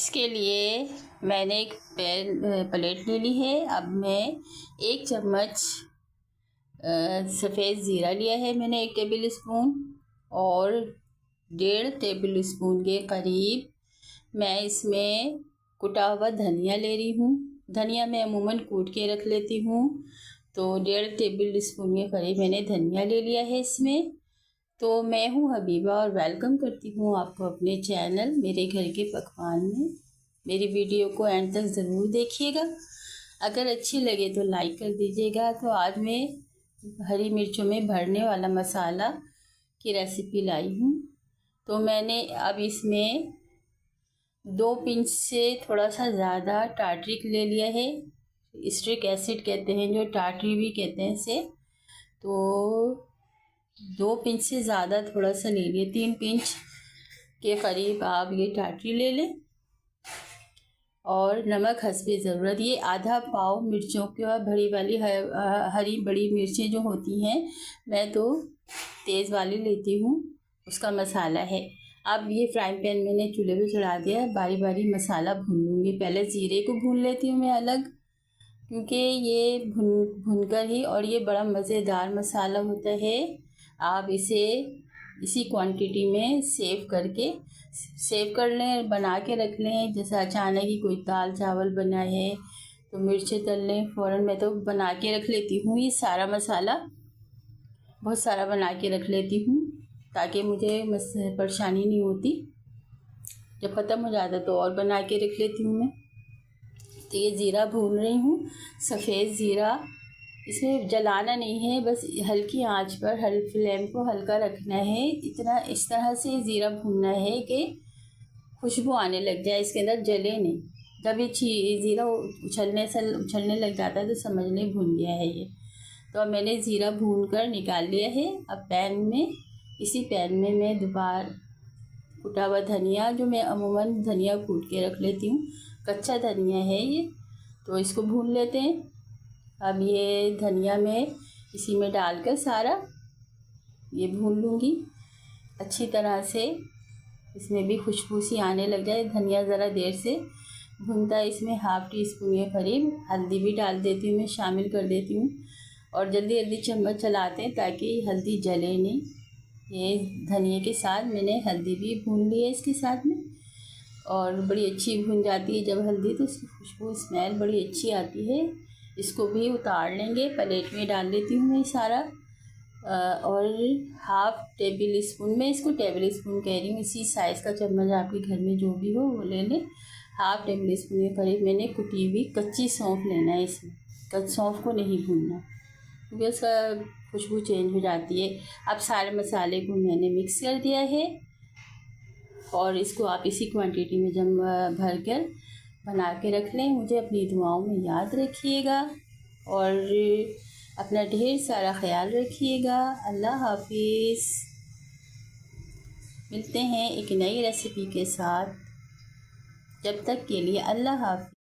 इसके लिए मैंने एक प्लेट ले ली है। अब मैं 1 चम्मच सफ़ेद ज़ीरा लिया है मैंने 1 टेबल स्पून, और 1.5 टेबल स्पून के करीब मैं इसमें कुटा हुआ धनिया ले रही हूँ। धनिया मैं अमूमन कूट के रख लेती हूँ, तो 1.5 टेबल स्पून के करीब मैंने धनिया ले लिया है इसमें। तो मैं हूँ हबीबा और वेलकम करती हूँ आपको अपने चैनल मेरे घर के पकवान में। मेरी वीडियो को एंड तक ज़रूर देखिएगा। अगर अच्छी लगे तो लाइक कर दीजिएगा। तो आज मैं हरी मिर्चों में भरने वाला मसाला की रेसिपी लाई हूँ। तो मैंने अब इसमें 2 पिंच से थोड़ा सा ज़्यादा टार्टरिक ले लिया है। स्ट्रिक एसिड कहते हैं, जो टार्टरी भी कहते हैं इसे। तो 2 पिंच से ज़्यादा थोड़ा सा ले लिए, 3 पिंच के करीब आप ये टार्टरी ले लें। और नमक हस्बे ज़रूरत। ये आधा पाव मिर्चों की बड़ी वाली हरी बड़ी मिर्चें जो होती हैं, मैं तो तेज़ वाली लेती हूँ, उसका मसाला है। अब ये फ्राइंग पैन मैंने चूल्हे पे चढ़ा दिया है। बारी बारी मसाला भून लूँगी। पहले ज़ीरे को भून लेती हूँ मैं अलग, क्योंकि ये भूनकर ही, और ये बड़ा मज़ेदार मसाला होता है। आप इसे इसी क्वांटिटी में सेव कर लें, बना के रख लें। जैसे अचानक ही कोई दाल चावल बना है तो मिर्चें तल लें फ़ौरन। मैं तो बना के रख लेती हूँ ये सारा मसाला, बहुत सारा बना के रख लेती हूँ, ताकि मुझे परेशानी नहीं होती। जब ख़त्म हो जाता तो और बना के रख लेती हूँ मैं। तो ये ज़ीरा भून रही हूँ, सफ़ेद ज़ीरा। इसमें जलाना नहीं है, बस हल्की आंच पर फ्लेम को हल्का रखना है। इस तरह से ज़ीरा भूनना है कि खुशबू आने लग जाए, इसके अंदर जले नहीं। जब ये ज़ीरा उछलने लग जाता है तो समझ लें भून गया है ये। तो अब मैंने ज़ीरा भून कर निकाल लिया है। अब इसी पैन में मैं दोबारा कुटा हुआ धनिया, जो मैं अमूमन धनिया कूट के रख लेती हूँ, कच्चा धनिया है ये, तो इसको भून लेते हैं। अब ये धनिया मैं इसी में डालकर सारा ये भून लूँगी अच्छी तरह से। इसमें भी खुशबू सी आने लग जाए। धनिया ज़रा देर से भूनता है। इसमें ½ टी स्पून के करीब हल्दी भी डाल देती हूँ, मैं शामिल कर देती हूँ। और जल्दी जल्दी चम्मच चलाते हैं ताकि हल्दी जले नहीं। ये धनिया के साथ मैंने हल्दी भी भून ली है इसके साथ में, और बड़ी अच्छी भून जाती है जब हल्दी, तो इसकी खुशबू स्मेल बड़ी अच्छी आती है। इसको भी उतार लेंगे, प्लेट में डाल लेती हूँ मैं सारा। और ½ टेबल स्पून, मैं इसको टेबल स्पून कह रही हूँ, इसी साइज़ का चम्मच आपके घर में जो भी हो वो ले लें। ½ टेबल स्पून के करीब मैंने कुटी हुई कच्ची सौंफ लेना है। इसमें कच्ची सौंफ को नहीं भूनना, क्योंकि उसका खुशबू चेंज हो जाती है। अब सारे मसाले को मैंने मिक्स कर दिया है, और इसको आप इसी क्वांटिटी में जब भर कर बना के रख लें। मुझे अपनी दुआओं में याद रखिएगा और अपना ढेर सारा ख्याल रखिएगा। अल्लाह हाफिज़। मिलते हैं एक नई रेसिपी के साथ। जब तक के लिए अल्लाह हाफिज़।